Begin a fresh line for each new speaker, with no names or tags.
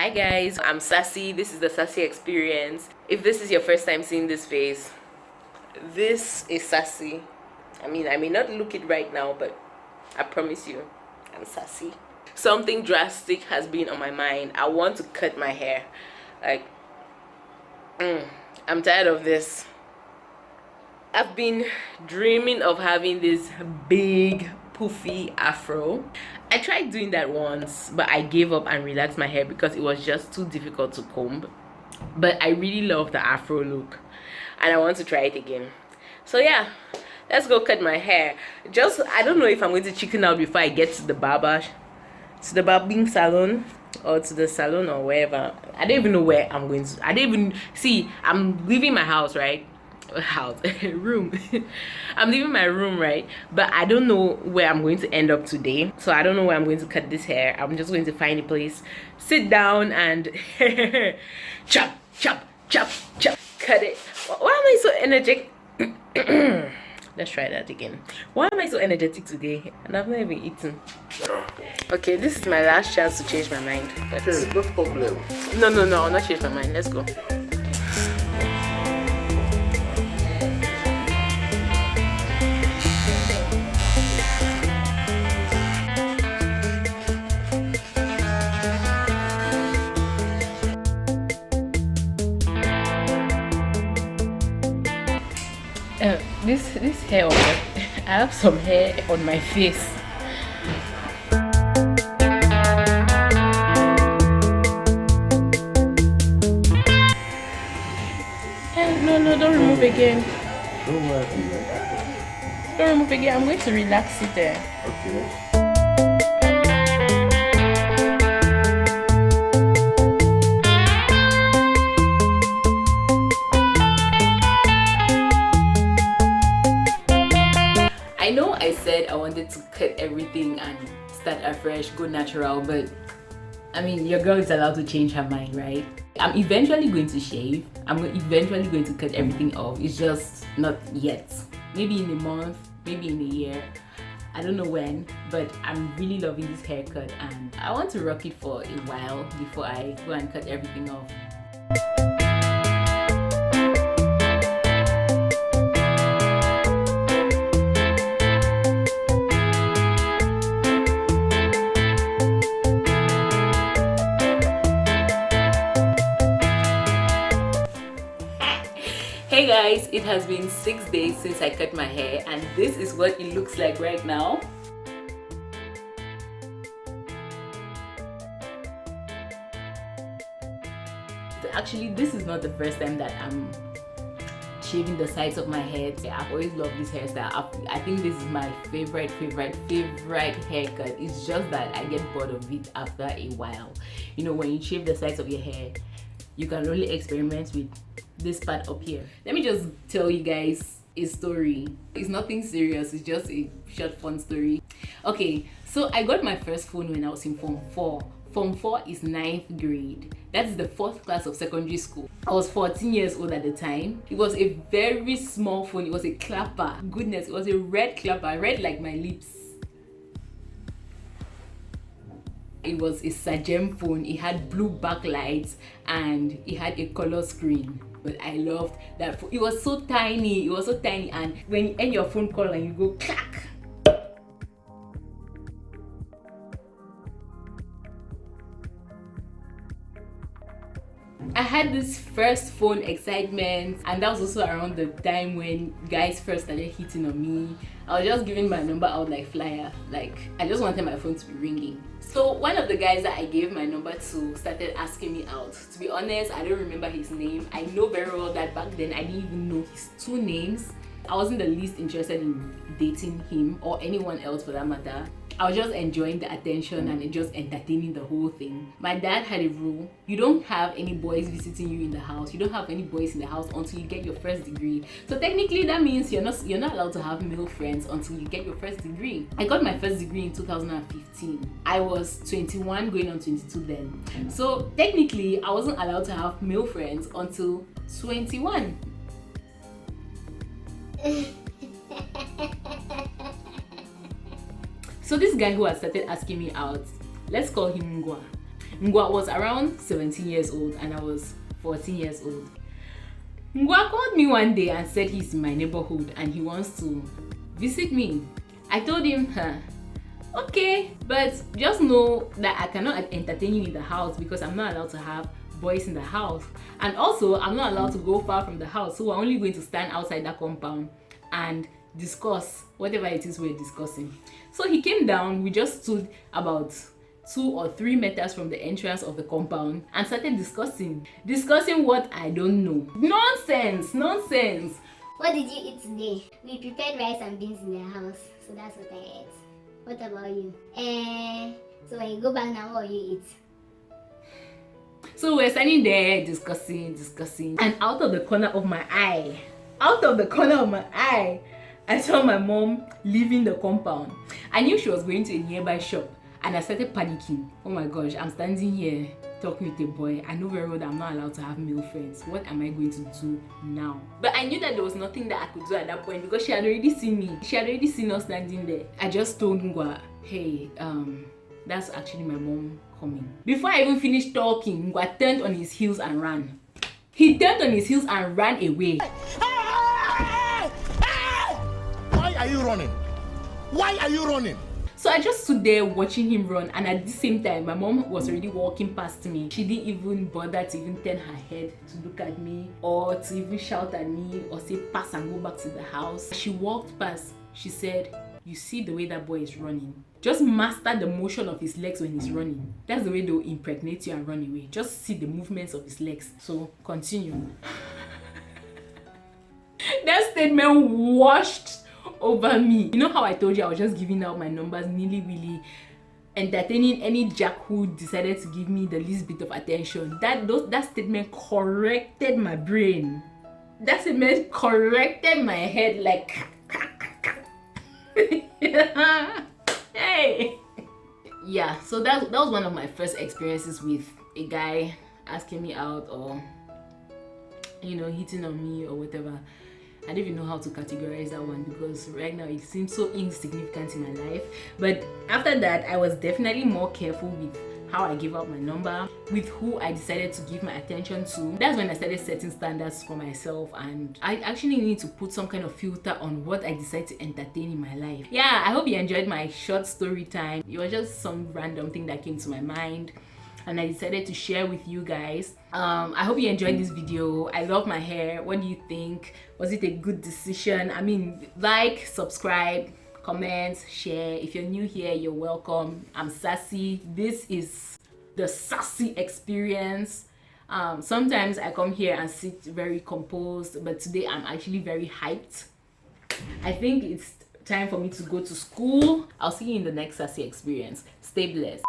Hi guys, I'm Sassy. This is the Sassy experience. If this is your first time seeing this face, this is Sassy. I mean, I may not look it right now, but I promise you, I'm Sassy. Something drastic has been on my mind. I want to cut my hair. Like, I'm tired of this. I've been dreaming of having this big poofy afro. I tried doing that once, but I gave up and relaxed my hair because it was just too difficult to comb. But I really love the afro look and I want to try it again. So yeah, let's go cut my hair. I don't know if I'm going to chicken out before I get to the barbing salon or to the salon or wherever. I don't even know where I'm going to. I don't even see. I'm leaving my house, right? Room. I'm leaving my room, right? But I don't know where I'm going to end up today, so I don't know where I'm going to cut this hair. I'm just going to find a place, sit down and chop chop chop chop, cut it. Why am I so energetic? Let's try that again. Why am I so energetic today and I've not even eaten? Okay, this is my last chance to change my mind, but
no problem.
No, I'll not change my mind. Let's go. This hair I have some hair on my face. No, don't remove again.
Don't worry.
Don't remove again. I'm going to relax it there.
Okay.
I know I said I wanted to cut everything and start afresh, go natural, but I mean, your girl is allowed to change her mind, right? I'm eventually going to shave. I'm eventually going to cut everything off. It's just not yet. Maybe in a month, maybe in a year. I don't know when, but I'm really loving this haircut and I want to rock it for a while before I go and cut everything off. Hey guys, it has been 6 days since I cut my hair and this is what it looks like right now. Actually, this is not the first time that I'm shaving the sides of my head. I've always loved this hairstyle. I think this is my favorite haircut. It's just that I get bored of it after a while. You know, when you shave the sides of your hair, you can only experiment with this part up here. Let me just tell you guys a story. It's nothing serious, it's just a short fun story. Okay, so I got my first phone when I was in Form 4. Form 4 is 9th grade. That's the 4th class of secondary school. I was 14 years old at the time. It was a very small phone. It was a clapper. Goodness, it was a red clapper, red like my lips. It was a Sagem phone. It had blue backlights and it had a color screen. But I loved that phone. It was so tiny. And when you end your phone call and you go clack, I had this first phone excitement, and that was also around the time when guys first started hitting on me. I was just giving my number out like flyer. Like, I just wanted my phone to be ringing. So one of the guys that I gave my number to started asking me out. To be honest, I don't remember his name. I know very well that back then I didn't even know his 2 names. I wasn't the least interested in dating him or anyone else for that matter. I was just enjoying the attention and just entertaining the whole thing. My dad had a rule: you don't have any boys visiting you in the house. You don't have any boys in the house until you get your first degree. So technically that means you're not allowed to have male friends until you get your first degree. I got my first degree in 2015. I was 21 going on 22 then. So technically I wasn't allowed to have male friends until 21. So this guy who had started asking me out, let's call him Ngwa. Ngwa was around 17 years old and I was 14 years old. Ngwa called me one day and said he's in my neighborhood and he wants to visit me. I told him, okay, but just know that I cannot entertain you in the house because I'm not allowed to have boys in the house. And also, I'm not allowed to go far from the house. So we're only going to stand outside that compound and discuss whatever it is we're discussing. So he came down, we just stood about 2 or 3 meters from the entrance of the compound and started discussing what I don't know. Nonsense.
What did you eat today? We prepared rice and beans in the house, so that's what I ate. What about you? So when you go back now, what will you eat?
So we're standing there discussing, and out of the corner of my eye, I saw my mom leaving the compound. I knew she was going to a nearby shop. And I started panicking. Oh my gosh, I'm standing here talking with a boy. I know very well that I'm not allowed to have male friends. What am I going to do now? But I knew that there was nothing that I could do at that point because she had already seen me. She had already seen us standing there. I just told Ngwa, hey, that's actually my mom coming. Before I even finished talking, Ngwa turned on his heels and ran. He turned on his heels and ran away.
Why are you running?
So I just stood there watching him run, and at the same time my mom was already walking past me. She didn't even bother to even turn her head to look at me or to even shout at me or say pass and go back to the house. She walked past. She said, you see the way that boy is running? Just master the motion of his legs when he's running. That's the way they'll impregnate you and run away. Just see the movements of his legs. So continue. That statement washed over me. You know how I told you I was just giving out my numbers, really entertaining any jack who decided to give me the least bit of attention. That statement corrected my brain. That statement corrected my head like hey. Yeah, so that was one of my first experiences with a guy asking me out or hitting on me or whatever. I don't even know how to categorize that one because right now it seems so insignificant in my life. But after that, I was definitely more careful with how I gave out my number, with who I decided to give my attention to. That's when I started setting standards for myself, and I actually need to put some kind of filter on what I decide to entertain in my life. Yeah, I hope you enjoyed my short story time. It was just some random thing that came to my mind and I decided to share with you guys. I hope you enjoyed this video. I love my hair. What do you think? Was it a good decision? I mean, like, subscribe, comment, share. If you're new here, you're welcome. I'm Sassy. This is the Sassy experience. Sometimes I come here and sit very composed, but today I'm actually very hyped. I think it's time for me to go to school. I'll see you in the next Sassy experience. Stay blessed.